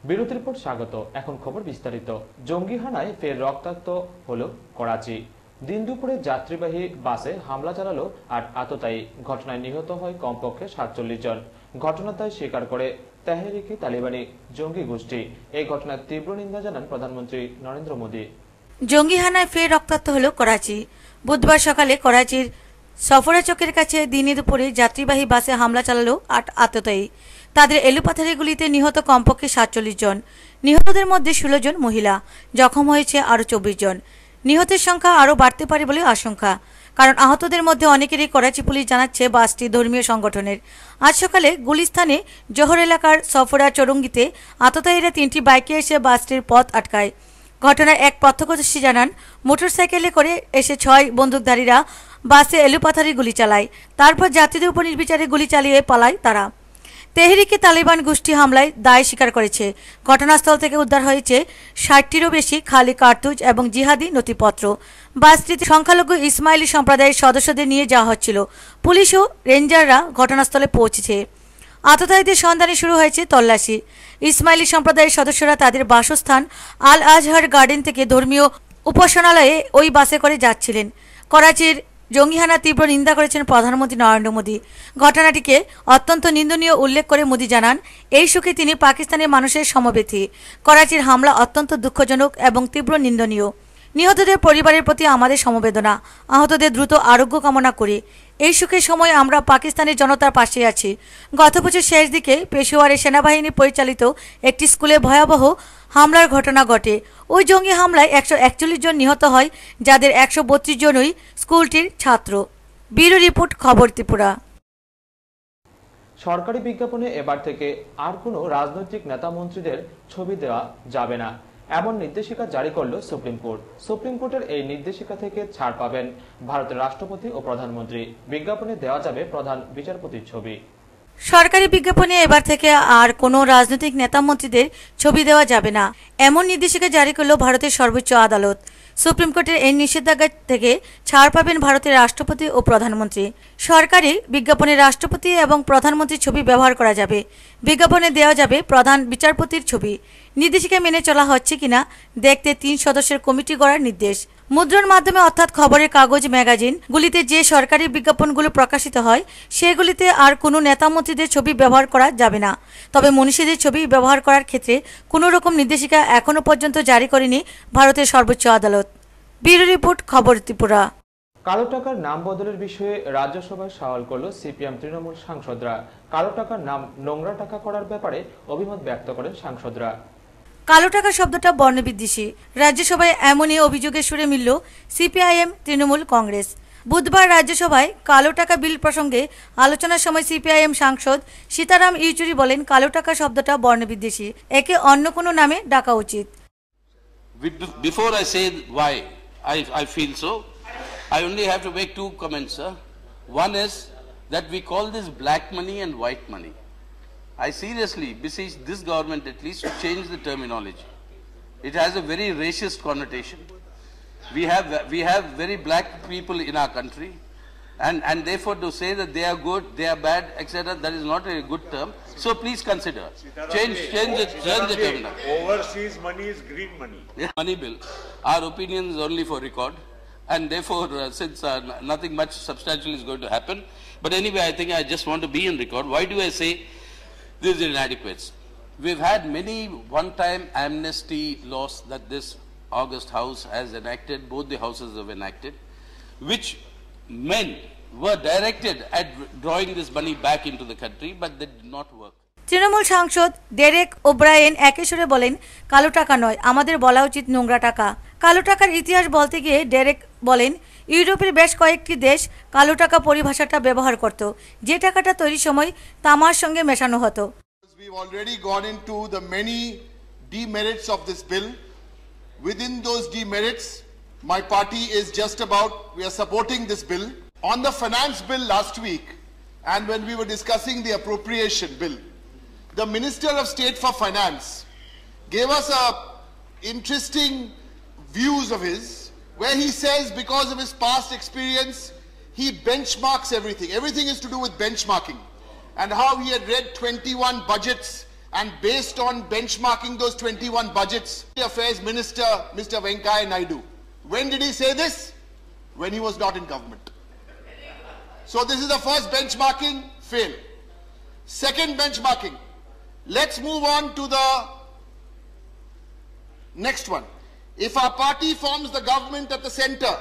বিরতির পর স্বাগত। এখন খবর বিস্তারিত। জঙ্গি হানায় ফের রক্তাক্ত হলো করাচি। দিন দুপুরে যাত্রীবাহী বাসে হামলা চালালো ৮ আততায়ী। ঘটনায় নিহত হয় কমপক্ষে ৪৭ জন। ঘটনার দায় স্বীকার করে তেহরিকে তালিবানি জঙ্গি গোষ্ঠী। এই ঘটনার তীব্র নিন্দা জানান প্রধানমন্ত্রী নরেন্দ্র মোদী। জঙ্গি হানায় ফের রক্তাক্ত হলো করাচি। বুধবার সকালে করাচির সফরা চকের কাছে দিনে দুপুরে যাত্রীবাহী বাসে হামলা চালালো ৮ আততায়ী। তাদের এলোপাথারি গুলিতে নিহত কমপক্ষে ৪৭ জন। নিহতদের মধ্যে ১৬ জন মহিলা, জখম হয়েছে আরও ২৪ জন। নিহতের সংখ্যা আরও বাড়তে পারে বলে আশঙ্কা, কারণ আহতদের মধ্যে অনেকেরই করাচি পুলিশ জানাচ্ছে বাসটি ধর্মীয় সংগঠনের। আজ সকালে গুলিস্তানে জোহর এলাকার সফরা চৌরঙ্গিতে আততায়ীরা ৩টি বাইকে এসে বাসটির পথ আটকায়। ঘটনায় এক প্রত্যক্ষদর্শী জানান, মোটরসাইকেলে করে এসে ৬ বন্দুকধারীরা বাসে এলোপাথারি গুলি চালায়। তারপর যাত্রীদের উপর নির্বিচারে গুলি চালিয়ে পালায় তারা। তেহরিকে তালিবান গোষ্ঠী হামলায় দায় স্বীকার করেছে। ঘটনাস্থল থেকে উদ্ধার হয়েছে ৬০টিরও বেশি খালি কার্তুজ এবং জিহাদি নথিপত্র। বাসটিতে সংখ্যালঘু ইসমাইলি সম্প্রদায়ের সদস্যদের নিয়ে যাওয়া হচ্ছিল। পুলিশ ও রেঞ্জাররা ঘটনাস্থলে পৌঁছেছে। আততায়ীদের সন্ধানে শুরু হয়েছে তল্লাশি। ইসমাইলি সম্প্রদায়ের সদস্যরা তাদের বাসস্থান আল আজহার গার্ডেন থেকে ধর্মীয় উপাসনালয়ে ওই বাসে করে যাচ্ছিলেন। করাচির জঙ্গিহানা তীব্র নিন্দা করেছেন প্রধানমন্ত্রী নরেন্দ্র মোদী। ঘটনাটিকে অত্যন্ত নিন্দনীয় উল্লেখ করে মোদী জানান, এই শোকে তিনি পাকিস্তানের মানুষের সমবেথী। করাচির হামলা অত্যন্ত দুঃখজনক এবং তীব্র নিন্দনীয়। নিহতদের পরিবারের প্রতি আমাদের সমবেদনা। আহতদের দ্রুত আরোগ্য কামনা করি। এই শোকের সময় আমরা পাকিস্তানের জনতার পাশে আছি। গত বছর শেষ দিকে পেশোয়ারে সেনাবাহিনী পরিচালিত একটি স্কুলে ভয়াবহ হামলার ঘটনা ঘটে। ওই জঙ্গি হামলায় ১৪১ জন নিহত হয়, যাদের ১৩২ জনই স্কুলটির ছাত্র। ব্যুরো রিপোর্ট, খবর ত্রিপুরা। সরকারি বিজ্ঞাপনে এবার থেকে আর কোনো রাজনৈতিক নেতা মন্ত্রীদের ছবি দেওয়া যাবে না, এমন নির্দেশিকা জারি করল সুপ্রিম কোর্ট। সুপ্রিম কোর্টের এই নির্দেশিকা থেকে ছাড় পাবেন ভারতের রাষ্ট্রপতি ও প্রধানমন্ত্রী। বিজ্ঞাপনে দেওয়া যাবে প্রধান বিচারপতির ছবি। সরকারি বিজ্ঞাপনে এবার থেকে আর কোনো রাজনৈতিক নেতা মন্ত্রীদের ছবি দেওয়া যাবে না, এমন নির্দেশিকা জারি করল ভারতের সর্বোচ্চ আদালত। সুপ্রিম কোর্টের এই নিষেধাজ্ঞা থেকে ছাড় পাবেন ভারতের রাষ্ট্রপতি ও প্রধানমন্ত্রী। সরকারি বিজ্ঞাপনে রাষ্ট্রপতি এবং প্রধানমন্ত্রীর ছবি ব্যবহার করা যাবে। বিজ্ঞাপনে দেওয়া যাবে প্রধান বিচারপতির ছবি। নির্দেশিকা মেনে চলা হচ্ছে কিনা দেখতে ৩ সদস্যের কমিটি গড়ার নির্দেশ। মুদ্রণ মাধ্যমে অর্থাৎ খবরের কাগজ, ম্যাগাজিন গুলিতে যে সরকারি বিজ্ঞাপনগুলো প্রকাশিত হয় সেগুলিতে আর কোনো নেতা মন্ত্রীদের ছবি ব্যবহার করা যাবে না। তবে মনীষীদের ছবি ব্যবহার করার ক্ষেত্রে কোনো রকম নির্দেশিকা এখনো পর্যন্ত জারি করেনি ভারতের সর্বোচ্চ আদালত। ব্যুরো রিপোর্ট, খবর ত্রিপুরা। কালো টাকার নাম বদলের বিষয়ে রাজ্যসভায় সওয়াল করল সিপিএম তৃণমূল সাংসদরা। কালো টাকার নাম নোংরা টাকা করার ব্যাপারে অভিমত ব্যক্ত করেন সাংসদরা। কালো টাকা শব্দটা বর্ণবিদ্বেষী। রাজ্যসভায় এমনই অভিযোগের সুরে মিলল সিপিআইএম, তৃণমূল, কংগ্রেস। বুধবার রাজ্যসভায় কালো টাকা বিল প্রসঙ্গে আলোচনার সময় সিপিআইএম সাংসদ সীতারাম ইয়েচুরি বলেন, কালো টাকা শব্দটা বর্ণবিদ্বেষী, একে অন্য কোনো নামে ডাকা উচিত। Before I say why I feel so, I only have to make 2 comments, sir. One is that we call this black money and white money. I seriously beseech this government at least to change the terminology. It has a very racist connotation. We have very black people in our country, and therefore to say that they are good, they are bad, etc., that is not a good term. So please consider change the terminology. Overseas money is green money. Money bill. Our opinion is only for record, and therefore since nothing much substantial is going to happen. But anyway, I think I just want to be in record. Why do I say this is inadequate? We've had many one-time amnesty laws that this August House has enacted, both the houses have enacted, which men were directed at drawing this money back into the country, but they did not work. Trinamool সাংসদ Derek O'Brien একই সুরে বলেন, কালো টাকা নয়, আমাদের বলা উচিত নোংরা টাকা। কালো টাকার ইতিহাস বলতে গিয়ে ডেরেক বলেন, ইউরোপের বেশ কয়েকটি দেশ কালো টাকা পরিভাষাটা ব্যবহার করত, যে টাকাটা তৈরির সময় তামার সঙ্গে মেশানো হতো। We've already gone into the many demerits of this bill. Within those demerits, my party is just about, we are supporting this bill. On the finance bill last week, and when we were discussing the appropriation bill, the Minister of State for Finance gave us interesting views of his, where he says because of his past experience, he benchmarks everything. Everything is to do with benchmarking. And how he had read 21 budgets and based on benchmarking those 21 budgets, the Affairs Minister, Mr. Venkaiah Naidu. When did he say this? When he was not in government. So this is the first benchmarking, fail. Second benchmarking. Let's move on to the next one. If our party forms the government at the center,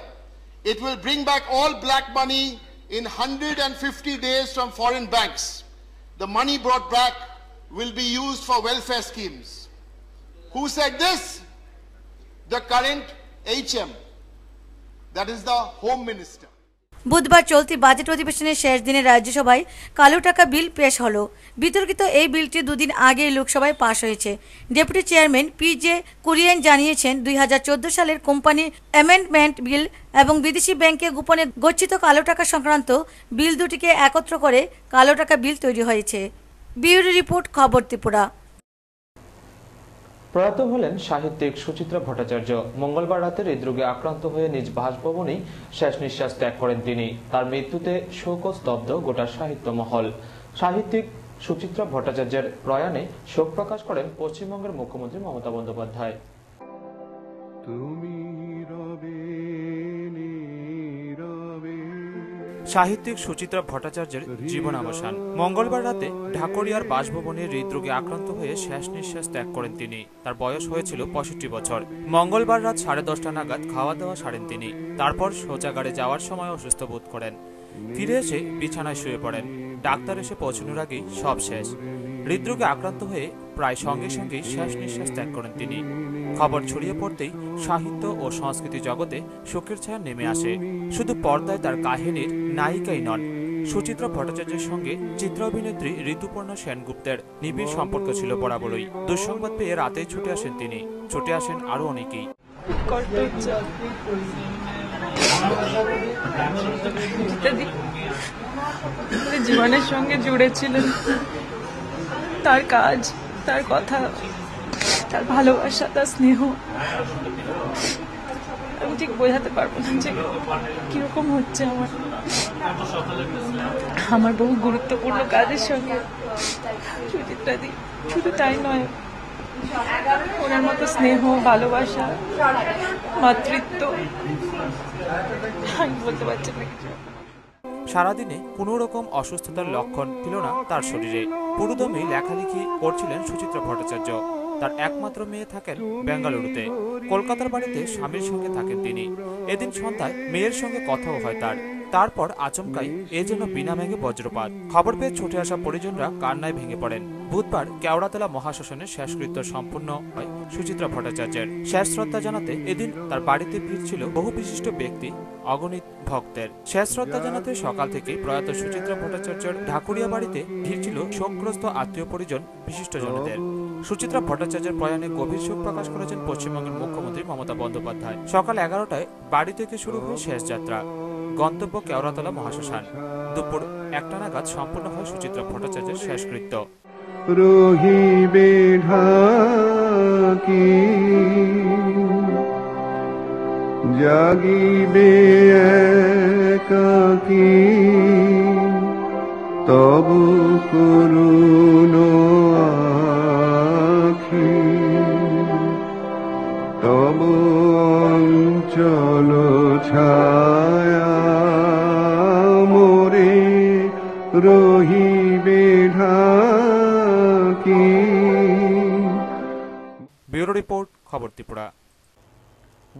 it will bring back all black money in 150 days from foreign banks. The money brought back will be used for welfare schemes. Who said this? The current HM, that is the Home Minister. বুধবার চলতি budget অধিবেশনের শেষ দিনে রাজ্যসভায় কালো টাকা বিল পেশ হলো। বিতর্কিত এই বিলটি দুদিন আগে লোকসভায় পাশ হয়েছে। Deputy chairman P J. কুরিয়েন জানিয়েছেন 2014 সালের কোম্পানি অ্যামেন্ডমেন্ট বিল এবং বিদেশি ব্যাংকে গোপনে গচ্ছিত কালো টাকা সংক্রান্ত বিল দুটিকে একত্র করে কালো টাকা বিল তৈরি হয়েছে। ব্যুরো রিপোর্ট, খবর ত্রিপুরা। প্রয়াত হলেন সাহিত্যিক সুচিত্রা ভট্টাচার্য। মঙ্গলবার রাতে হৃদরোগে আক্রান্ত হয়ে নিজ বাসভবনেই শেষ নিঃশ্বাস ত্যাগ করেন তিনি। তার মৃত্যুতে শোকস্তব্ধ গোটা সাহিত্য মহল। সাহিত্যিক সুচিত্রা ভট্টাচার্যের প্রয়াণে শোক প্রকাশ করেন পশ্চিমবঙ্গের মুখ্যমন্ত্রী মমতা বন্দ্যোপাধ্যায়। সাহিত্যিক সুচিত্রা ভট্টাচার্যের জীবনাবসান মঙ্গলবার রাতে ঢাকুরিয়ার বাসভবনে হৃদরোগে আক্রান্ত হয়ে শেষ নিঃশ্বাস ত্যাগ করেন তিনি। তার বয়স হয়েছিল 65 বছর। মঙ্গলবার রাত 10:30 নাগাদ খাওয়া দাওয়া সারেন তিনি। তারপর শৌচাগারে যাওয়ার সময় অসুস্থ বোধ করেন। ফিরে এসে বিছানায় শুয়ে পড়েন। ডাক্তার এসে পৌঁছানোর আগেই সব শেষ। হৃদরোগে আক্রান্ত হয়ে প্রায় সঙ্গে সঙ্গেই শেষ নিঃশ্বাস ত্যাগ করেন তিনি। খবর ছড়িয়ে পড়তেই সাহিত্য ও সংস্কৃতি জগতে শোকের ছায়া নেমে আসে। শুধু পর্দায় তার কাহিনীর নায়িকাই নন, সুচিত্রা ভট্টাচার্যের সঙ্গে চিত্র অভিনেত্রী ঋতুপর্ণা সেনগুপ্তের নিবিড় সম্পর্ক ছিল বরাবরই। দুঃসংবাদ পেয়ে রাতেই ছুটে আসেন তিনি। ছুটে আসেন আরো অনেকেই। জীবনের সঙ্গে জুড়ে ছিলেন। তার কাজ, তার কথা, তার ভালোবাসা, তার স্নেহ, আমি ঠিক বোঝাতে পারবো না যে কিরকম হচ্ছে আমার বহু গুরুত্বপূর্ণ কাজের সঙ্গে সুচিত্রাদি। শুধু তাই নয়, ওনার মতো স্নেহ, ভালোবাসা, মাতৃত্ব আমি বলতে পারছি না কিছু। সারাদিনে কোনো রকম অসুস্থতার লক্ষণ ছিল না তার শরীরে। পুরোদমে লেখালেখি করছিলেন সুচিত্রা ভট্টাচার্য। তার একমাত্র মেয়ে থাকেন বেঙ্গালুরুতে। কলকাতার বাড়িতে স্বামীর সঙ্গে থাকেন তিনি। এদিন সন্ধ্যায় মেয়ের সঙ্গে কথাও হয় তারপর আচমকাই এ যেন বিনা মেঘে বজ্রপাত। খবর পেয়ে ছুটে আসা পরিজনরা কান্নায় ভেঙে পড়েন। বুধবার কেওড়াতলা মহাশ্মশানের শেষকৃত্য সম্পূর্ণ হয় সুচিত্রা ভট্টাচার্যের। শেষ শ্রদ্ধা জানাতে এদিন তার বাড়িতে ভিড় ছিল বহু বিশিষ্ট ব্যক্তি, অগণিত ভক্তের। শেষ শ্রদ্ধা জানাতে সকাল থেকে প্রয়াত সুচিত্রা ভট্টাচার্যের ঢাকুরিয়া বাড়িতে ভিড় ছিল শোকগ্রস্ত আত্মীয় পরিজন, বিশিষ্টজনদের। সুচিত্রা ভট্টাচার্যের প্রয়াণে গভীর শোক প্রকাশ করেছেন পশ্চিমবঙ্গের মুখ্যমন্ত্রী মমতা বন্দ্যোপাধ্যায়। সকাল 11টায় বাড়ি থেকে শুরু হয় শেষ যাত্রা। গন্তব্য কেওড়াতলা মহাশ্মশান। দুপুর 1টা নাগাদ সম্পূর্ণ হয় সুচিত্রা ভট্টাচার্যের শেষকৃত্য। রহিবে ঢাকি জাগিবে একাকী তবু করুণ আখি তবু অঞ্চল ছায়া মোরে রহিবে ঢাকি। ব্যুরো রিপোর্ট, খবর ত্রিপুরা।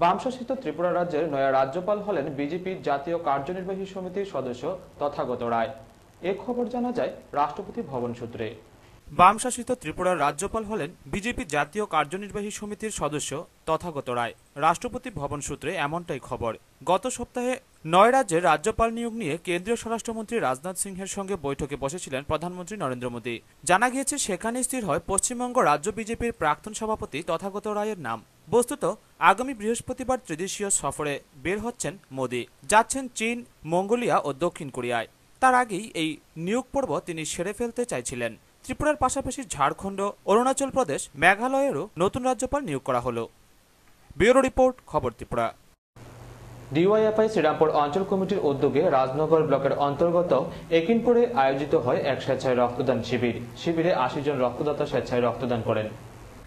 বামশাসিত ত্রিপুরা রাজ্যের নয়া রাজ্যপাল হলেন বিজেপির জাতীয় কার্যনির্বাহী সমিতির সদস্য তথাগত রায়। এ খবর জানা যায় রাষ্ট্রপতি ভবন সূত্রে। বামশাসিত ত্রিপুরার রাজ্যপাল হলেন বিজেপি জাতীয় কার্যনির্বাহী সমিতির সদস্য তথাগত রায়। রাষ্ট্রপতি ভবন সূত্রে এমনটাই খবর। গত সপ্তাহে 9 রাজ্যের রাজ্যপাল নিয়োগ নিয়ে কেন্দ্রীয় স্বরাষ্ট্রমন্ত্রী রাজনাথ সিংহের সঙ্গে বৈঠকে বসেছিলেন প্রধানমন্ত্রী নরেন্দ্র মোদী। জানা গিয়েছে সেখানে স্থির হয় পশ্চিমবঙ্গ রাজ্য বিজেপির প্রাক্তন সভাপতি তথাগত রায়ের নাম। বস্তুত আগামী বৃহস্পতিবার ত্রিদেশীয় সফরে বের হচ্ছেন মোদী। যাচ্ছেন চীন, মঙ্গোলিয়া ও দক্ষিণ কোরিয়ায়। তার আগেই এই নিয়োগ পর্ব তিনি সেরে ফেলতে চাইছিলেন। ত্রিপুরার পাশাপাশি ঝাড়খণ্ড, অরুণাচল প্রদেশ, মেঘালয়েরও নতুন রাজ্যপাল নিয়োগ করা হলো। ব্যুরো রিপোর্ট, খবর ত্রিপুরা। ডিওয়াইএফআই শ্রীরামপুর অঞ্চল কমিটির উদ্যোগে রাজনগর ব্লকের অন্তর্গত একিনপুরে আয়োজিত হয় এক স্বেচ্ছায় রক্তদান শিবিরে ৮০ জন রক্তদাতা স্বেচ্ছায় রক্তদান করেন।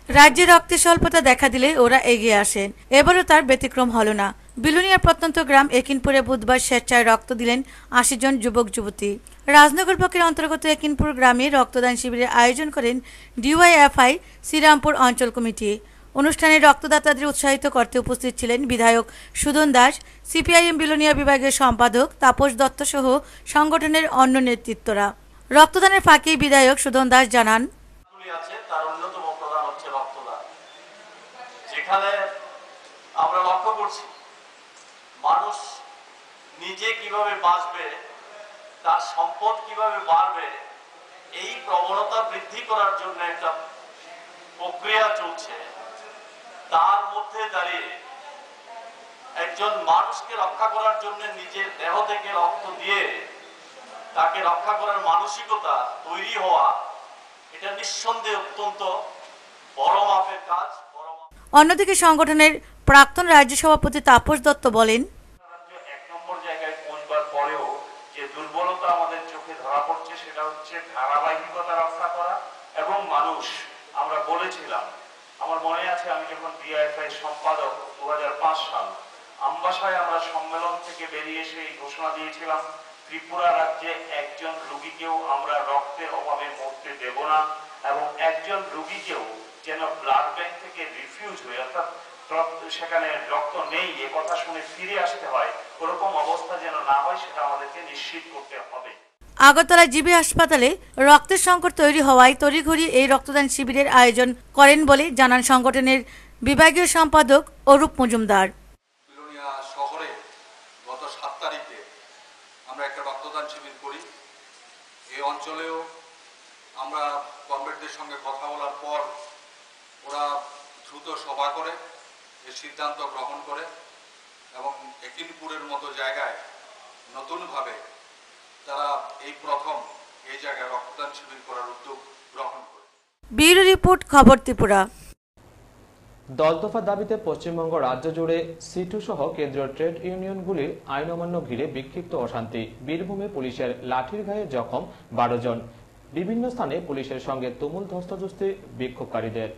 রাজ্যে রক্তের স্বল্পতা দেখা দিলে ওরা এগিয়ে আসেন, এবারও তার ব্যতিক্রম হলো না। বিলুনিয়ার প্রত্যন্ত গ্রাম একিনপুরে বুধবার স্বেচ্ছায় রক্ত দিলেন ৮০ জন যুবক যুবতী। রাজনগর ব্লকের অন্তর্গত একিনপুর গ্রামে রক্তদান শিবিরের আয়োজন করেন ডিওয়াইএফআই শ্রীরামপুর অঞ্চল কমিটি। অনুষ্ঠানে রক্তদাতাদের উৎসাহিত করতে উপস্থিত ছিলেন বিধায়ক সুদন দাস, সিপিআইএম বিলুনিয়া বিভাগের সম্পাদক তাপস দত্ত সহ সংগঠনের অন্য নেতৃত্বরা। রক্তদানের ফাঁকে বিধায়ক সুদন দাস জানান, তার অন্যতম প্রধান হচ্ছে রক্তদান, যেখানে আমরা লক্ষ্য করছি মানুষ নিজে কিভাবে বাঁচবে, তার সম্পদ কিভাবে বাড়বে, এই প্রবণতা বৃদ্ধি করার জন্য একটা প্রক্রিয়া চলছে। তার মধ্যে দাঁড়িয়ে একজন মানুষকে রক্ষা করার জন্য নিজের দেহ থেকে রক্ত দিয়ে তাকে রক্ষা করার মানসিকতা তৈরি হওয়া, এটা নিঃসন্দেহে অত্যন্ত বড় মাপের কাজ। অন্যদিকে সংগঠনের প্রাক্তন রাজ্য সভাপতি তাপস দত্ত বলেন, এক নম্বর জায়গায় পৌঁছবার পরেও যে দুর্বলতা আমাদের চোখে ধরা পড়ছে সেটা হচ্ছে ধারাবাহিকতা রক্ষা করা এবং মানুষ। আমরা বলেছিলাম, আমার মনে আছে আমি যখন ডিআইএফআই সম্পাদক 2005 সাল আমবাসায় আমরা সম্মেলন থেকে বেরিয়ে এসে এই ঘোষণা দিয়েছিলাম, ত্রিপুরা রাজ্যে একজন রোগীকেও আমরা রক্তের অভাবে মরতে দেব না এবং একজন রোগীকেও যেন ব্লাড ব্যাংক থেকে রিফিউজ হয়ে, অর্থাৎ সেখানে রক্ত নেই এ কথা শুনে ফিরে আসতে হয়, ওরকম অবস্থা যেন না হয় সেটা আমাদেরকে নিশ্চিত করতে হবে। আগরতলা জিবি হাসপাতালে রক্তের সংকট তৈরি হওয়ায় তড়িঘড়ি এই রক্তদান শিবিরের আয়োজন করেন বলে জানান সংগঠনের বিভাগীয় সম্পাদক অরূপ মজুমদার। বিলুনিয়া শহরে গত 7 তারিখে আমরা একটা রক্তদান শিবির করি। এই অঞ্চলেও আমরা কমরেডদের সঙ্গে কথা বলার পর ওরা দ্রুত সভা করে এই সিদ্ধান্ত গ্রহণ করে এবং একিনপুরের মতো জায়গায় নতুনভাবে তারা এই প্রথম এই জায়গায় রক্তদান শিবির করার উদ্যোগ গ্রহণ করে। ব্যুরো রিপোর্ট, খবর ত্রিপুরা। 10 দফা দাবিতে পশ্চিমবঙ্গ রাজ্য জুড়ে সিটু সহ কেন্দ্রীয় ট্রেড ইউনিয়নগুলির আইন অমান্য ঘিরে বিক্ষিপ্ত অশান্তি। বীরভূমে পুলিশের লাঠির ঘায়ে জখম 12 জন। বিভিন্ন স্থানে পুলিশের সঙ্গে তুমুল ধস্তাধস্তি বিক্ষোভকারীদের।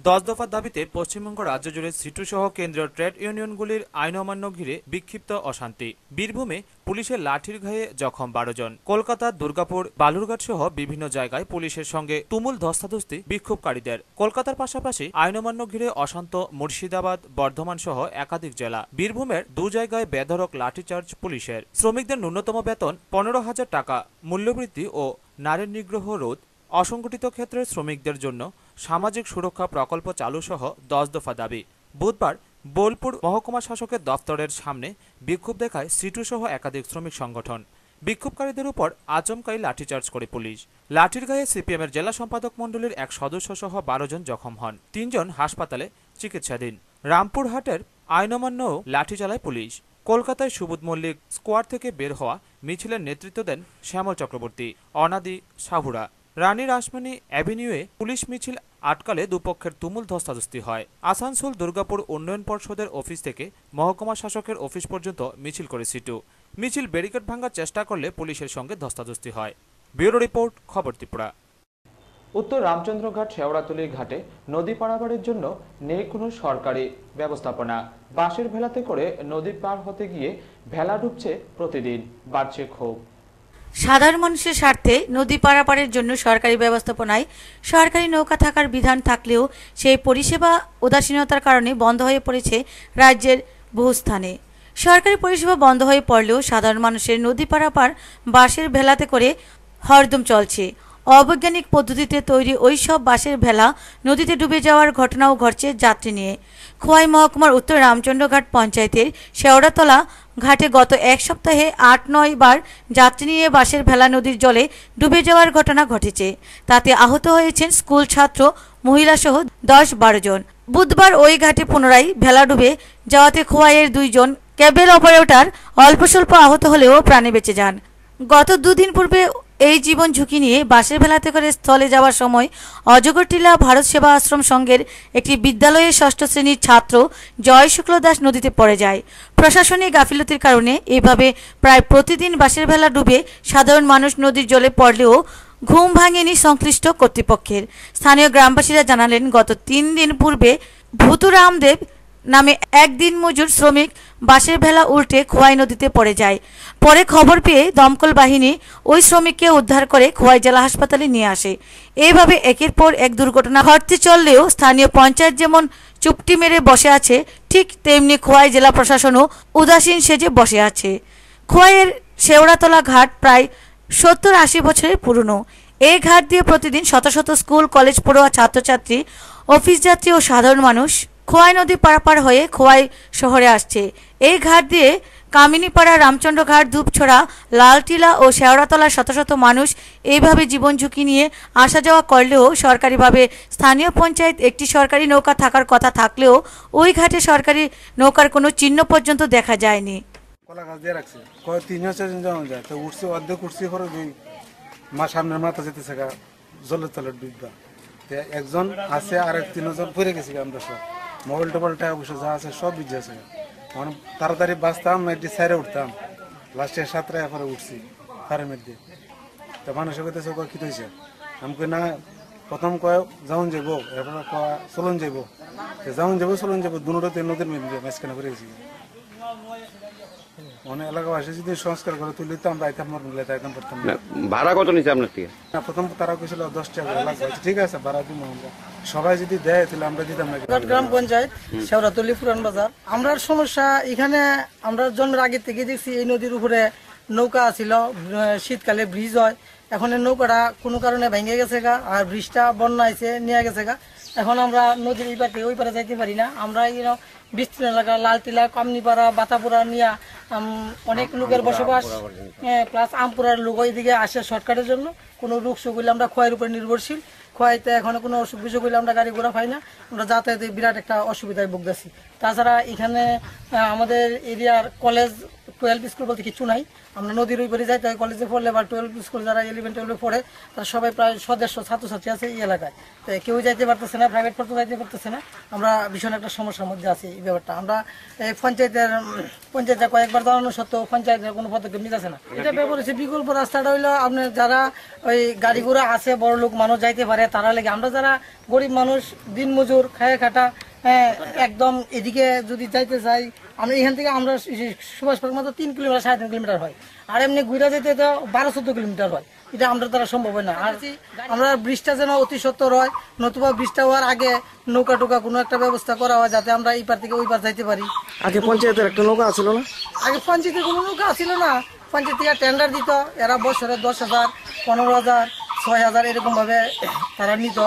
10 দফা দাবিতে পশ্চিমবঙ্গ রাজ্য জুড়ে সিটু সহ কেন্দ্রীয় ট্রেড ইউনিয়নগুলির আইন অমান্য ঘিরে বিক্ষিপ্ত অশান্তি। বীরভূমে পুলিশের লাঠির ঘায়ে জখম 12 জন। কলকাতা, দুর্গাপুর, বালুরঘাট সহ বিভিন্ন জায়গায় পুলিশের সঙ্গে তুমুল ধস্তাধস্তি বিক্ষোভকারীদের। কলকাতার পাশাপাশি আইন অমান্য ঘিরে অশান্ত মুর্শিদাবাদ, বর্ধমান সহ একাধিক জেলা। বীরভূমের 2 জায়গায় বেধড়ক লাঠিচার্জ পুলিশের। শ্রমিকদের ন্যূনতম বেতন 15,000 টাকা, মূল্যবৃদ্ধি ও নারী নিগ্রহ রোধ, অসংগঠিত ক্ষেত্রের শ্রমিকদের জন্য সামাজিক সুরক্ষা প্রকল্প চালু সহ 10 দফা দাবি। বুধবার বোলপুর মহকুমা শাসকের দফতরের সামনে বিক্ষোভ দেখায় সিটু সহ একাধিক শ্রমিক সংগঠন। বিক্ষোভকারীদের উপর আচমকাই লাঠিচার্জ করে পুলিশ। লাঠির গায়ে সিপিএমের জেলা সম্পাদক মণ্ডলীর এক সদস্য সহ 12 জন জখম হন। 3 জন হাসপাতালে চিকিৎসাধীন। রামপুরহাটের আইন অমান্যও লাঠি চালায় পুলিশ। কলকাতায় সুবোধ মল্লিক স্কোয়ার থেকে বের হওয়া মিছিলের নেতৃত্ব দেন শ্যামল চক্রবর্তী, অনাদি সাহুরা। রানী রাসমণি অ্যাভিনিউয়ে পুলিশ মিছিল আটকালে দুপক্ষের তুমুল ধস্তাধস্তি হয়। আসানসোল দুর্গাপুর উন্নয়ন পর্ষদের অফিস থেকে মহকুমা শাসকের অফিস পর্যন্ত মিছিল করে সিটু। মিছিল ব্যারিকেড ভাঙার চেষ্টা করলে পুলিশের সঙ্গে ধস্তাধস্তি হয়। ব্যুরো রিপোর্ট, খবর ত্রিপুরা। উত্তর রামচন্দ্রঘাট শেওড়াতলি ঘাটে নদী পারাপারের জন্য নেই কোনো সরকারি ব্যবস্থাপনা। বাঁশের ভেলাতে করে নদী পার হতে গিয়ে ভেলা ডুবছে প্রতিদিন, বাড়ছে ক্ষোভ। সাধারণ মানুষের স্বার্থে নদী পারাপারের জন্য সরকারি ব্যবস্থাপনায় সরকারি নৌকা থাকার বিধান থাকলেও সেই পরিষেবা উদাসীনতার কারণে বন্ধ হয়ে পড়েছে রাজ্যের বহু স্থানে। সরকারি পরিষেবা বন্ধ হয়ে পড়লেও সাধারণ মানুষের নদী পারাপার বাঁশের ভেলাতে করে হরদম চলছে। অবৈজ্ঞানিক পদ্ধতিতে তৈরি ওই সব বাঁশের ভেলা নদীতে ডুবে যাওয়ার ঘটনাও ঘটছে যাত্রী নিয়ে। খোয়াই মহকুমার উত্তর রামচন্দ্রঘাট পঞ্চায়েতের শেওড়াতলা ঘাটে গত এক সপ্তাহে 8-9 বার যাত্রী নিয়ে বাঁশের ভেলা নদীর জলে ডুবে যাওয়ার ঘটনা ঘটেছে। তাতে আহত হয়েছেন স্কুল ছাত্র, মহিলা সহ 10-12 জন। বুধবার ওই ঘাটে পুনরায় ভেলা ডুবে যাওয়াতে খোয়াইয়ের 2 জন কেবল অপারেটর অল্প স্বল্প আহত হলেও প্রাণে বেঁচে যান। গত 2 দিন পূর্বে এই জীবন ঝুঁকি নিয়ে বাসের ভেলাতে করে স্থলে যাওয়ার সময় অজগরটিলা ভারত সেবা আশ্রম সংঘের একটি বিদ্যালয়ের 6ষ্ঠ শ্রেণীর ছাত্র জয় শুক্ল দাস নদীতে পড়ে যায়। প্রশাসনিক গাফিলতির কারণে এভাবে প্রায় প্রতিদিন বাসের ভেলা ডুবে সাধারণ মানুষ নদীর জলে পড়লেও ঘুম ভাঙেনি সংশ্লিষ্ট কর্তৃপক্ষের। স্থানীয় গ্রামবাসীরা জানালেন, গত 3 দিন পূর্বে ভূতু রামদেব নামে এক দিন মজুর শ্রমিক বাসের ভেলা উল্টে খোয়াই নদীতে পড়ে যায়। পরে খবর পেয়ে দমকল বাহিনী ওই শ্রমিককে উদ্ধার করে খোয়াই জেলা হাসপাতালে নিয়ে আসে। এইভাবে একের পর এক দুর্ঘটনা ঘটতে চললেও স্থানীয় পঞ্চায়েত যেমন চুপটি মেরে বসে আছে, ঠিক তেমনি খোয়াই জেলা প্রশাসনও উদাসীন সেজে বসে আছে। খোয়াইয়ের শেওড়াতলা ঘাট প্রায় 70-80 বছরের পুরনো। এই ঘাট দিয়ে প্রতিদিন শত শত স্কুল কলেজ পড়ুয়া ছাত্রছাত্রী, অফিস যাত্রী ও সাধারণ মানুষ খোয়াই নদী পারাপার হয়ে খোয়াই শহরে আসছে। এই ঘাট দিয়ে কামিনীপাড়া, রামচন্দ্রঘাট, ধূপছড়া, লালটিলা ও শেওড়াতলার শত শত মানুষ এইভাবে জীবন ঝুঁকি নিয়ে আসা যাওয়া করলেও সরকারিভাবে স্থানীয় পঞ্চায়েত একটি সরকারি নৌকা থাকার কথা থাকলেও ওই ঘাটে সরকারি নৌকার কোনো চিহ্ন পর্যন্ত দেখা যায়নি। কলা গাছ দিয়ে রাখছে, 3-4 দিন যাওয়া যায়, তো উঠছে অর্ধেক উঠছে পরে সামনের মাথা যেতেছে জলের তলে ডুববা, একজন আছে আর 3জন পড়ে গেছি আমরা সব, মোবাইল টোবাইল টাকা পয়সা যা আছে সব ভিজে আছে। মানে তাড়াতাড়ি বাঁচতাম, একটি সাইডে উঠতাম, লাস্টে 7টায় পরে উঠছি ফারের মধ্যে। তো মানুষের কাছে কি হয়েছে, আমাকে না প্রথম কয় যাওন যাবো, এরপরে কয় চলন যাবো, যাওন যাবো চলন যাবো, দুটোতে নদীর মধ্যে মাঝখানে করে গেছি। মানে এলাকাবাসী যদি সংস্কার করে তুলি তো আমরা আইতাম পারতাম না। ভাড়া কত নিচ্ছে আপনার থেকে? প্রথম তারা কইছিল 10 টাকা লাগবে, ঠিক আছে ভাড়া দিব আমরা, সবাই যদি দেয় তাহলে আমরা দিতাম না। গ্রাম পঞ্চায়েত শেওড়াতলি পুরান বাজার। আমরা সমস্যা এখানে, আমরা জন্মের আগে থেকে দেখছি এই নদীর উপরে নৌকা ছিল, শীতকালে ব্রিজ হয়, এখন এই নৌকাটা কোনো কারণে ভেঙে গেছে গা, আর ব্রিজটা বন্যা হয়েছে নিয়ে গেছে গা। এখন আমরা নদীর এই পার থেকে ওই পারে যাইতে পারি না। আমরা বিস্তীর্ণ এলাকা লালটিলা, কামনিপাড়া, বাতাপুরা নিয়ে অনেক লোকের বসবাস, প্লাস আমপুরার লোক ওইদিকে আসে শর্টকাটের জন্য। কোনো রোগ সুখ হইলে আমরা খোয়াইয়ের উপর নির্ভরশীল, খোয়াইতে এখন কোনো অসুখ বিসুখ হইলে আমরা গাড়ি ঘোড়া পাই না, আমরা যাতায়াতে বিরাট একটা অসুবিধায় ভুগতেছি। তাছাড়া এখানে আমাদের এরিয়ার কলেজ 12 স্কুল বলতে কিছু নাই, আমরা নদীর ওই পারে যাইতে হয় কলেজে পড়লে, বা 12 স্কুল যারা 11-12 পড়ে তারা সবাই প্রায় 150 ছাত্রছাত্রী আছে এই এলাকায়, তো কেউ যাইতে পারতেছে না, প্রাইভেট পড়তে যাইতে পারতেছে না। আমরা ভীষণ একটা সমস্যার মধ্যে আছি এই ব্যাপারটা। আমরা পঞ্চায়েতে কয়েকবার জানানো সত্ত্বেও পঞ্চায়েতের কোনো পদক্ষেপ নিতেছে না। এটা ব্যাপার হচ্ছে বিকল্প রাস্তাটা হইলো আপনার যারা ওই গাড়ি ঘোড়া আছে, বড় লোক মানুষ যাইতে পারে তারা লেগে, আমরা যারা গরিব মানুষ দিন মজুর খায় খাটা, একদম এদিকে যদি যাইতে চাই আমরা এখান থেকে, আমরা সুভাষ পার্ক মাত্র 3 কিলোমিটার 3.5 কিলোমিটার হয়, আর এমনি ঘুরে যেতে তো 12-14 কিলোমিটার হয়। এটা আমরা দ্বারা সম্ভব হয় না। আর আমরা ব্রিজটা যেন অতি সত্বর হয়, নতুবা ব্রিজটা হওয়ার আগে নৌকা টোকা কোনো একটা ব্যবস্থা করা হয় যাতে আমরা এই পার থেকে ওই পার যাইতে পারি। আগে পঞ্চায়েতের একটা নৌকা ছিল না? আগে পঞ্চায়েতের কোনো নৌকা ছিল না, পঞ্চায়েত থেকে টেন্ডার দিত, এরা বছরে 10,000, 15,000, 6,000 এরকম ভাবে তারা নিত,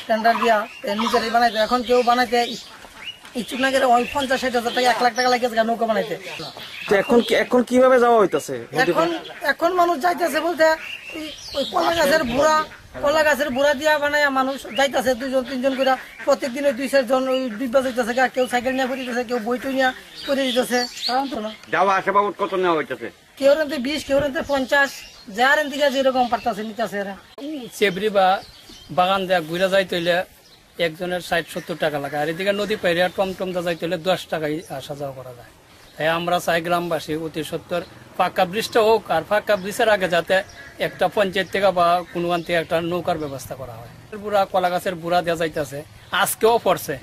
টেন্ডার দিয়া নিজেরাই বানাইতো। এখন কেউ বানাইতে ইচ্ছুক না করে ওই 50-60 হাজার টাকা 1 লাখ টাকা লাগে নৌকা বানাইতে। এখন কিভাবে যাওয়া হইতাছে? এখন মানুষ যাইতেছে বলতে ওই কলা গাছের বুড়া দিয়া বানায় মানুষ যাইতেছে, 2-3 করে প্রত্যেক দিনে 2-4 জন ওই ডিব্বা যাইতেছে, কেউ সাইকেল নিয়ে করে দিতেছে, কেউ বইটই নিয়ে করে দিতেছে। যাওয়া আসা বাবদ কত নেওয়া হইতেছে? কেউ রেন্তে 20, কেউ রেন্তে 50, যার দিকে যেরকম পারতেছে নিতেছে। এরা চেবরি বা বাগান দেয়া ঘুরে যাইতে হইলে একজনের 60-70 টাকা লাগে, আর এদিকে নদী পাইরে টমটম দা যাইতে হলে 10 টাকায় আসা যাওয়া করা যায়। তাই আমরা চাই গ্রামবাসী অতি সত্তর পাক্কা ব্রিজটা হোক, আর পাক্কা ব্রিজের আগে যাতে একটা পঞ্চায়েত থেকে বা কোনোখান থেকে একটা নৌকার ব্যবস্থা করা হয়। বুড়া কলা গাছের বুড়া দেওয়া যাইতেছে, আজকেও পড়ছে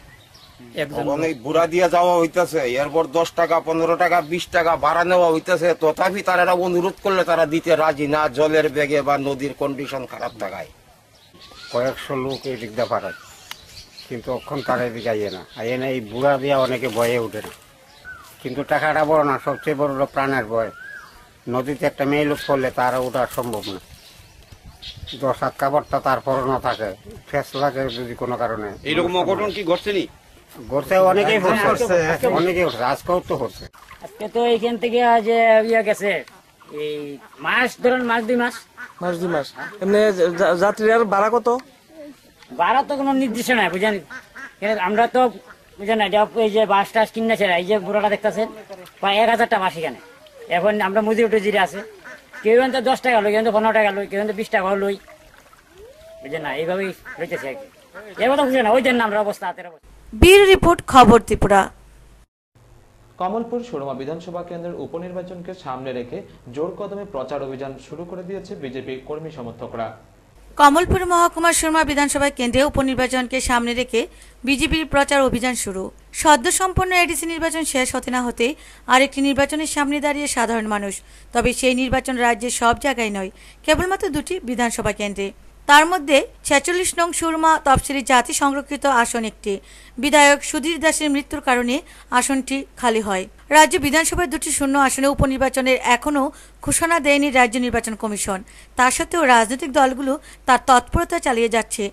একজন বুড়া দিয়ে যাওয়া হইতেছে, এরপর 10 টাকা 15 টাকা 20 টাকা ভাড়া নেওয়া হইতেছে, তথাপি তারা অনুরোধ করলে তারা দিতে রাজি না, জলের বেগে বা নদীর কন্ডিশন খারাপ থাকায়। কয়েকশো লোক এই দিক দিয়ে পাঠায়, কিন্তু অক্ষণ তারা এদিকে আইয়ে না, এই বুড়া দিয়া অনেকে ভয়ে উঠে না। কিন্তু টাকাটা বড় না, সবচেয়ে বড় হলো প্রাণের ভয়। নদীতে একটা মেয়ে লোক করলে তারা ওঠা সম্ভব না, 10 কাপড়টা তারপরও না থাকে, ফেস লাগে যদি কোনো কারণে। এইরকম অঘটন কি ঘটছেনি? ঘটছে, অনেকেই ঘটছে, অনেকেই ঘটছে, আজকেও তো ঘটছে। আজকে তো এইখান থেকে যে গেছে এই মাস, ধরুন মাস 2 মাস। এমনি যাত্রীর ভাড়া কত? ভাড়া তো কোনো নির্দিষ্ট নাই, বুঝেন। আমরা তো বুঝেন না, এই যে বাস টাস কিনেছে, এই যে বুড়াটা দেখতেছেন প্রায় 1000টা মাস এখানে। এখন আমরা মজুরি টুজিরে আছে, কেউ কিন্তু 10 টাকা লই, কেউ 15 টাকা লই, কেউ কিন্তু 20 টাকা লই, বুঝলেন না? এইভাবেই রইতেছে আর কি। এর কথা বুঝলেন না, ওই জন্য আমরা অবস্থা হাতের অবস্থা। ব্যুরো রিপোর্ট, খবর ত্রিপুরা। কমলপুর সুরমা বিধানসভা কেন্দ্রের উপনির্বাচনকে সামনে রেখে জোর কদমে প্রচার অভিযান শুরু করে দিয়েছে বিজেপি কর্মী সমর্থকরা। কমলপুর মহকুমার সুরমা বিধানসভা কেন্দ্রে উপনির্বাচনকে সামনে রেখে বিজেপির প্রচার অভিযান শুরু। সদ্য সম্পন্ন এডিসি নির্বাচন শেষ হতে না হতে আরেকটি নির্বাচনের সামনে দাঁড়িয়ে সাধারণ মানুষ। তবে সেই নির্বাচন রাজ্যের সব জায়গায় নয়, কেবলমাত্র 2টি বিধানসভা কেন্দ্রে। তার মধ্যে 46 নং সুরমা তফসিলি জাতি সংরক্ষিত আসন একটি। বিধায়ক সুধীর দাসের মৃত্যুর কারণে আসনটি খালি হয়। রাজ্য বিধানসভার 2টি শূন্য আসনে উপনির্বাচনের এখনও ঘোষণা দেয়নি রাজ্য নির্বাচন কমিশন। তা সত্ত্বেও রাজনৈতিক দলগুলো তার তৎপরতা চালিয়ে যাচ্ছে।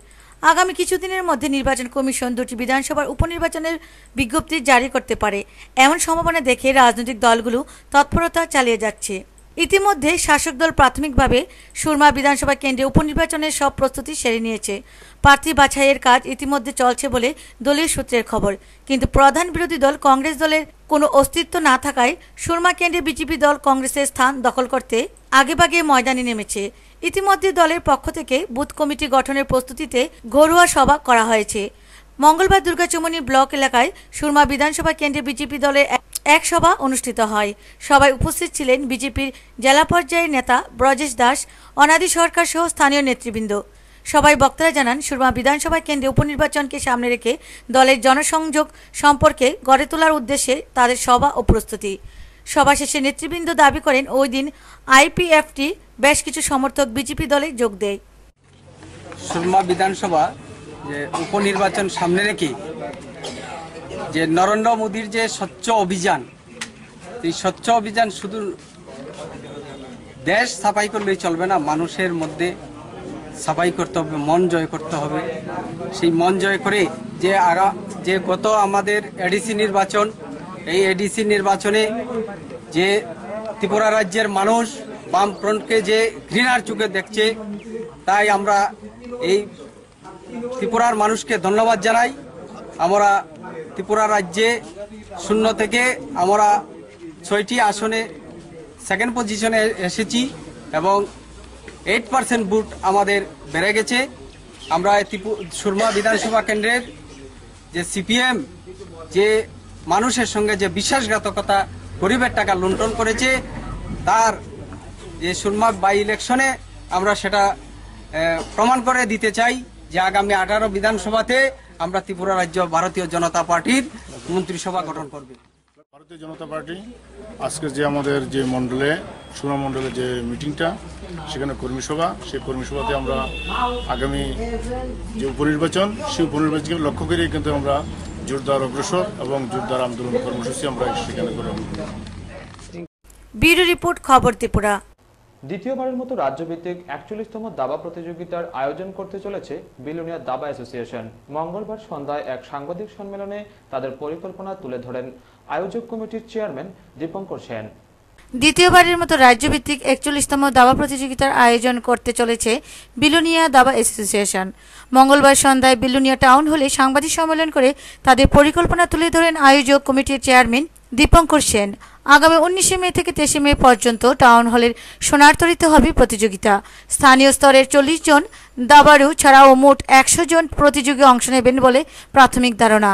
আগামী কিছুদিনের মধ্যে নির্বাচন কমিশন 2টি বিধানসভার উপনির্বাচনের বিজ্ঞপ্তি জারি করতে পারে, এমন সম্ভাবনা দেখে রাজনৈতিক দলগুলো তৎপরতা চালিয়ে যাচ্ছে। ইতিমধ্যে শাসক দল প্রাথমিকভাবে সুরমা বিধানসভা কেন্দ্রে উপনির্বাচনের সব প্রস্তুতি সেরে নিয়েছে। প্রার্থী বাছাইয়ের কাজ ইতিমধ্যে চলছে বলে দলীয় সূত্রের খবর। কিন্তু প্রধান বিরোধী দল কংগ্রেস দলের কোনো অস্তিত্ব না থাকায় সুরমা কেন্দ্রে বিজেপি দল কংগ্রেসের স্থান দখল করতে আগেভাগে ময়দানে নেমেছে। ইতিমধ্যে দলের পক্ষ থেকে বুথ কমিটি গঠনের প্রস্তুতিতে ঘরোয়া সভা করা হয়েছে। মঙ্গলবার দুর্গাচুমনি ব্লক এলাকায় সুরমা বিধানসভা কেন্দ্রে বিজেপি দলের এক সভা অনুষ্ঠিত হয়। সভায় উপস্থিত ছিলেন বিজেপির জেলা পর্যায়ের নেতা ব্রজেশ দাস, অনাদি সরকার সহ স্থানীয় নেতৃবৃন্দ। সবাই বক্তারা জানান, সুরমা বিধানসভা কেন্দ্রে উপনির্বাচনকে সামনে রেখে দলের জনসংযোগ সম্পর্কে গড়ে তোলার উদ্দেশ্যে তাদের সভা ও প্রস্তুতি। সভা শেষে নেতৃবৃন্দ দাবি করেন ওই দিন আইপিএফটি বেশ কিছু সমর্থক বিজেপি দলে যোগ দেয়। সুরমা বিধানসভা যে উপনির্বাচন সামনে রেখে যে নরেন্দ্র মোদীর যে স্বচ্ছ অভিযান, এই স্বচ্ছ অভিযান শুধু দেশ সাফাই করলেই চলবে না, মানুষের মধ্যে সাফাই করতে হবে, মন জয় করতে হবে। সেই মন জয় করে যে গত আমাদের এডিসি নির্বাচন, এই এডিসি নির্বাচনে যে ত্রিপুরা রাজ্যের মানুষ বামফ্রন্টকে যে ঘৃণার চোখে দেখছে, তাই আমরা এই ত্রিপুরার মানুষকে ধন্যবাদ জানাই। আমরা ত্রিপুরা রাজ্যে 0 থেকে আমরা 6টি আসনে সেকেন্ড পজিশনে এসেছি এবং 8% ভোট আমাদের বেড়ে গেছে। আমরা সুরমা বিধানসভা কেন্দ্রের যে সিপিএম যে মানুষের সঙ্গে যে বিশ্বাসঘাতকতা, গরিবের টাকা লুণ্ঠন করেছে, তার যে সুরমা বাই ইলেকশনে আমরা সেটা প্রমাণ করে দিতে চাই যে আগামী 18 বিধানসভাতে আমরা ত্রিপুরা রাজ্য ভারতীয় জনতা পার্টির মন্ত্রিসভা গঠন করবে। ভারতীয় জনতা পার্টি আজকে যে আমাদের যে মণ্ডলে সুরমা মণ্ডলের যে মিটিংটা, সেখানে কর্মী সভা, সেই কর্মী সভাতে আমরা আগামী যে উপনির্বাচন, সেই উপনির্বাচনকে লক্ষ্য করে কিন্তু আমরা জোরদার অগ্রসর এবং জোরদার আন্দোলন কর্মসূচি আমরা সেখানে করব। ব্যুরো রিপোর্ট, খবর ত্রিপুরা। দ্বিতীয়বারের মতো রাজ্যভিত্তিক 41তম দাবা প্রতিযোগিতার আয়োজন করতে চলেছে বিলোনিয়া দাবা অ্যাসোসিয়েশন। মঙ্গলবার সন্ধ্যায় এক সাংবাদিক সম্মেলনে তাদের পরিকল্পনা তুলে ধরেন আয়োজক কমিটির চেয়ারম্যান দীপঙ্কর সেন। দ্বিতীয়বারের মতো রাজ্যভিত্তিক 41তম দাবা প্রতিযোগিতার আয়োজন করতে চলেছে বিলোনিয়া দাবা অ্যাসোসিয়েশন। মঙ্গলবার সন্ধ্যায় বিলোনিয়া টাউন হলে সাংবাদিক সম্মেলন করে তাদের পরিকল্পনা তুলে ধরেন আয়োজক কমিটির চেয়ারম্যান দীপঙ্কর সেন। আগামী 19 মে থেকে 23 মে পর্যন্ত টাউন হলের সোনারতরীতে হবে প্রতিযোগিতা। স্থানীয় স্তরের 40 জন দাবাড়ু ছাড়াও মোট 100 জন প্রতিযোগী অংশ নেবেন বলে প্রাথমিক ধারণা।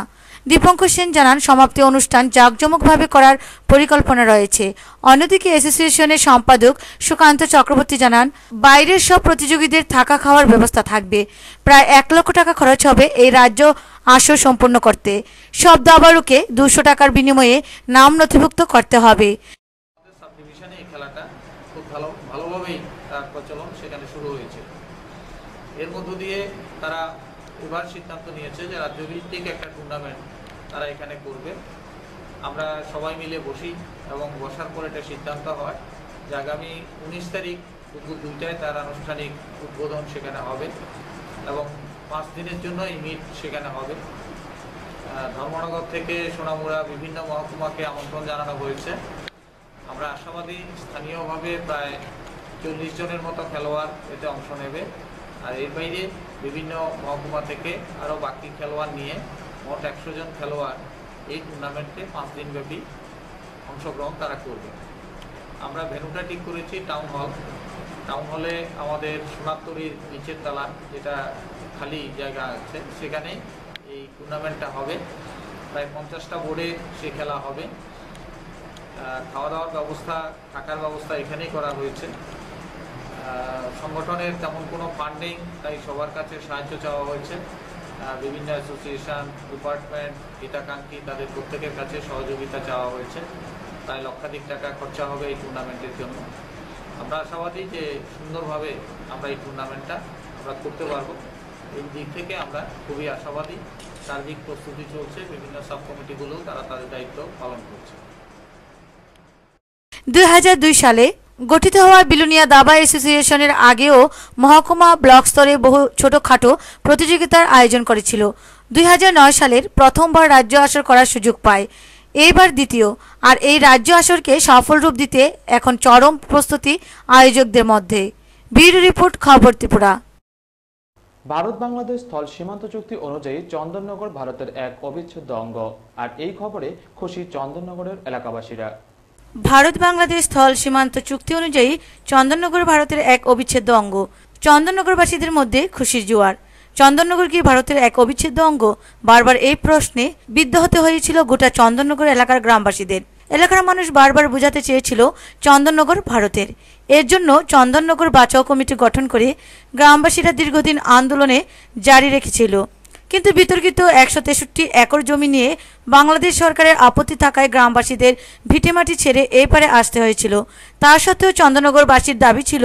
দীপঙ্কর সেন জানান, সমাপ্তি অনুষ্ঠান জাঁকজমকভাবে করার পরিকল্পনা রয়েছে। অন্যদিকে অ্যাসোসিয়েশনের সম্পাদক সুকান্ত চক্রবর্তী জানান, বাইরের সব প্রতিযোগীদের থাকা খাওয়ার ব্যবস্থা থাকবে। প্রায় 1 লক্ষ টাকা খরচ হবে এই রাজ্য আসর সম্পন্ন করতে। সব দাবাড়ুকে 200 টাকার বিনিময়ে নাম নথিভুক্ত করতে হবে। এই খেলাটা খুব ভালোভাবেই তার প্রচলন সেখানে শুরু হয়েছে। এর মধ্য দিয়ে তারা এবার সিদ্ধান্ত নিয়েছে যে রাজ্যভিত্তিক একটা টুর্নামেন্ট তারা এখানে করবে। আমরা সবাই মিলে বসি এবং বসার পর এটা সিদ্ধান্ত হয় যে আগামী 19 তারিখ দুপুর 2টায় তার আনুষ্ঠানিক উদ্বোধন সেখানে হবে এবং 5 দিনের জন্য এই মিট সেখানে হবে। ধর্মনগর থেকে সোনামুড়া বিভিন্ন মহকুমাকে আমন্ত্রণ জানানো হয়েছে। আমরা আশাবাদী স্থানীয়ভাবে প্রায় 40 জনের মতো খেলোয়াড় এতে অংশ নেবে। আর এর বাইরে বিভিন্ন মহকুমা থেকে আরও বাকি খেলোয়াড় নিয়ে মোট 100 জন খেলোয়াড় এই টুর্নামেন্টে 5 দিনব্যাপী অংশগ্রহণ তারা করবে। আমরা ভেন্যুটা ঠিক করেছি টাউন হল। টাউন হলে আমাদের সোনারতরীর নিচের তলা যেটা খালি জায়গা আছে সেখানে এই টুর্নামেন্টটা হবে। প্রায় 50টা বোর্ডে সে খেলা হবে। খাওয়া দাওয়ার ব্যবস্থা, থাকার ব্যবস্থা এখানেই করা হয়েছে। সংগঠনের তেমন কোনো ফান্ডিং, তাই সবার কাছে সাহায্য চাওয়া হয়েছে। বিভিন্ন অ্যাসোসিয়েশন, ডিপার্টমেন্ট, হিতাকাঙ্ক্ষী তাদের প্রত্যেকের কাছে সহযোগিতা চাওয়া হয়েছে। প্রায় লক্ষাধিক টাকা খরচা হবে এই টুর্নামেন্টের জন্য। আমরা আশাবাদী যে সুন্দরভাবে আমরা এই টুর্নামেন্টটা আমরা করতে পারবো। এই দিক থেকে আমরা খুবই আশাবাদী। সার্বিক প্রস্তুতি চলছে, বিভিন্ন সাব কমিটিগুলোও তারা তাদের দায়িত্ব পালন করছে। 2002 সালে গঠিত হওয়া বিলোনিয়া দাবা অ্যাসোসিয়েশনের আগেও মহকুমা ব্লক স্তরে বহু ছোটখাটো প্রতিযোগিতার আয়োজন করেছিল। 2009 সালের প্রথমবার রাজ্য আসর করার সুযোগ পায়, এইবার দ্বিতীয়। আর এই রাজ্য আসরকে সফল রূপ দিতে এখন চরম প্রস্তুতি আয়োজকদের মধ্যে। ব্যুরো রিপোর্ট, খবর ত্রিপুরা। ভারত বাংলাদেশ স্থল সীমান্ত চুক্তি অনুযায়ী চন্দননগর ভারতের এক অবিচ্ছেদ্য অঙ্গ। আর এই খবরে খুশি চন্দননগরের এলাকাবাসীরা। ভারত বাংলাদেশ স্থল সীমান্ত চুক্তি অনুযায়ী চন্দননগর ভারতের এক অবিচ্ছেদ্য অঙ্গ। চন্দননগরবাসীদের মধ্যে খুশির জোয়ার। চন্দননগর কি ভারতের এক অবিচ্ছেদ্য অঙ্গ? বারবার এই প্রশ্নে বিদ্ধ হতে হয়েছিল গোটা চন্দননগর এলাকার গ্রামবাসীদের। এলাকার মানুষ বারবার বোঝাতে চেয়েছিল চন্দননগর ভারতের। এর জন্য চন্দননগর বাঁচাও কমিটি গঠন করে গ্রামবাসীরা দীর্ঘদিন আন্দোলনে জারি রেখেছিল। কিন্তু বিতর্কিত 163 একর জমি নিয়ে বাংলাদেশ সরকারের আপত্তি থাকায় গ্রামবাসীদের ভিটেমাটি ছেড়ে এই পারে আসতে হয়েছিল। তা সত্ত্বেও চন্দননগরবাসীর দাবি ছিল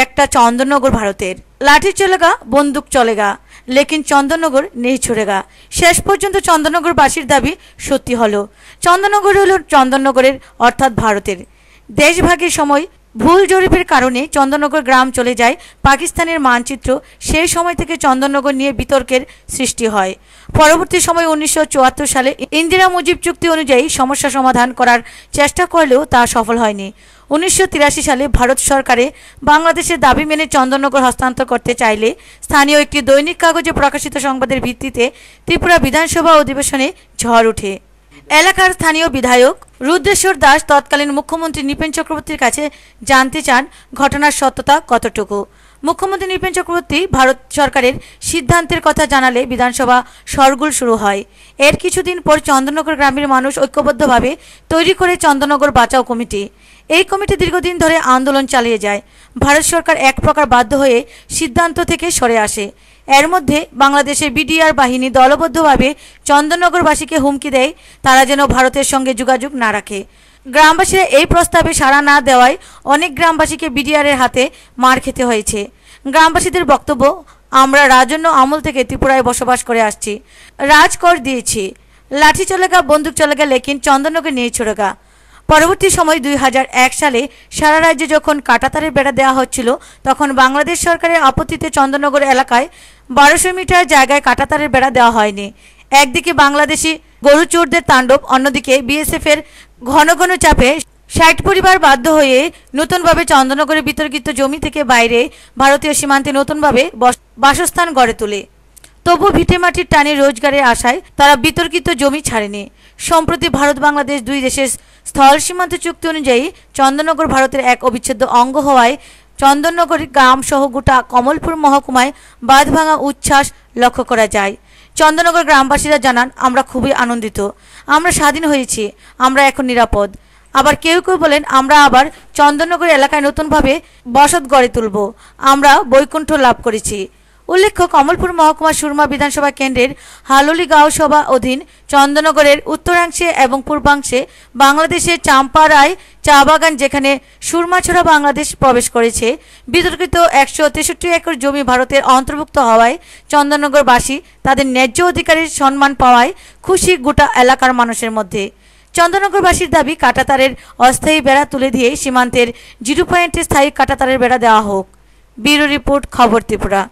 একটা চন্দননগর ভারতের। লাঠি চলেগা, বন্দুক চলেগা, লেকিন চন্দননগর নেই ছড়েগা। শেষ পর্যন্ত চন্দননগরবাসীর দাবি সত্যি হলো। চন্দননগর হল চন্দননগরের অর্থাৎ ভারতের। দেশভাগের সময় ভুল জরিপের কারণে চন্দননগর গ্রাম চলে যায় পাকিস্তানের মানচিত্র। সেই সময় থেকে চন্দননগর নিয়ে বিতর্কের সৃষ্টি হয়। পরবর্তী সময় 1974 সালে ইন্দিরা মুজিব চুক্তি অনুযায়ী সমস্যা সমাধান করার চেষ্টা করলেও তা সফল হয়নি। 1983 সালে ভারত সরকারে বাংলাদেশের দাবি মেনে চন্দননগর হস্তান্তর করতে চাইলে স্থানীয় একটি দৈনিক কাগজে প্রকাশিত সংবাদের ভিত্তিতে ত্রিপুরা বিধানসভা অধিবেশনে ঝড় ওঠে। এলাকার স্থানীয় বিধায়ক রুদ্রেশ্বর দাস তৎকালীন মুখ্যমন্ত্রী নৃপেন চক্রবর্তীর কাছে জানতে চান ঘটনার সত্যতা কতটুকু। মুখ্যমন্ত্রী নৃপেন চক্রবর্তী ভারত সরকারের সিদ্ধান্তের কথা জানালে বিধানসভা শোরগোল শুরু হয়। এর কিছুদিন পর চন্দননগর গ্রামের মানুষ ঐক্যবদ্ধভাবে তৈরি করে চন্দননগর বাঁচাও কমিটি। এই কমিটি দীর্ঘদিন ধরে আন্দোলন চালিয়ে যায়। ভারত সরকার এক প্রকার বাধ্য হয়ে সিদ্ধান্ত থেকে সরে আসে। এর মধ্যে বাংলাদেশের বিডিআর বাহিনী দলবদ্ধভাবে চন্দননগরবাসীকে হুমকি দেয় তারা যেন ভারতের সঙ্গে যোগাযোগ না রাখে। গ্রামবাসীরা এই প্রস্তাবে সাড়া না দেওয়ায় অনেক গ্রামবাসীকে বিডিআরের হাতে মার খেতে হয়েছে। গ্রামবাসীদের বক্তব্য, আমরা রাজন্য আমল থেকে ত্রিপুরায় বসবাস করে আসছি, রাজ কর দিয়েছি, লাঠি চলেগা, বন্দুক চলেগা, লেকিন চন্দননগর নিয়ে ছড়েগা। পরবর্তী সময় 2001 সালে সারা রাজ্যে যখন কাঁটাতারের বেড়া দেওয়া হচ্ছিল, তখন বাংলাদেশ সরকারের আপত্তিতে চন্দননগর এলাকায় 1200 মিটার জায়গায় কাঁটাতারের বেড়া দেওয়া হয়নি। একদিকে বাংলাদেশি গরু চোরদের তাণ্ডব, অন্যদিকে বিএসএফ এর ঘন ঘন চাপে 60 পরিবার বাধ্য হয়ে নতুনভাবে চন্দননগরের বিতর্কিত জমি থেকে বাইরে ভারতীয় সীমান্তে নতুনভাবে বাসস্থান গড়ে তোলে। তবু ভিটেমাটির টানে রোজগারের আশায় তারা বিতর্কিত জমি ছাড়েনি। সম্প্রতি ভারত বাংলাদেশ দুই দেশের স্থল সীমান্ত চুক্তি অনুযায়ী চন্দননগর ভারতের এক অবিচ্ছেদ্য অঙ্গ হওয়ায় চন্দননগর গ্রাম সহ গোটা কমলপুর মহকুমায় বাঁধভাঙা উচ্ছ্বাস লক্ষ্য করা যায়। চন্দননগর গ্রামবাসীরা জানান, আমরা খুবই আনন্দিত, আমরা স্বাধীন হয়েছি, আমরা এখন নিরাপদ। আবার কেউ কেউ বলেন, আমরা আবার চন্দননগর এলাকায় নতুনভাবে বসত গড়ে তুলব, আমরা বৈকুণ্ঠ লাভ করেছি। উল্লেখ্য, কমলপুর মহকুমা সুরমা বিধানসভা কেন্দ্রের হালুলি গাঁও সভা অধীন চন্দননগরের উত্তরাংশে এবং পূর্বাংশে বাংলাদেশের চাম্পারায় চা বাগান, যেখানে সুরমাছড়া বাংলাদেশ প্রবেশ করেছে। বিতর্কিত 163 একর জমি ভারতের অন্তর্ভুক্ত হওয়ায় চন্দননগরবাসী তাদের ন্যায্য অধিকারের সম্মান পাওয়ায় খুশি গোটা এলাকার মানুষের মধ্যে। চন্দননগরবাসীর দাবি, কাঁটাতারের অস্থায়ী বেড়া তুলে দিয়ে সীমান্তের 0 পয়েন্টে স্থায়ী কাঁটাতারের বেড়া দেওয়া হোক। ব্যুরো রিপোর্ট, খবর ত্রিপুরা।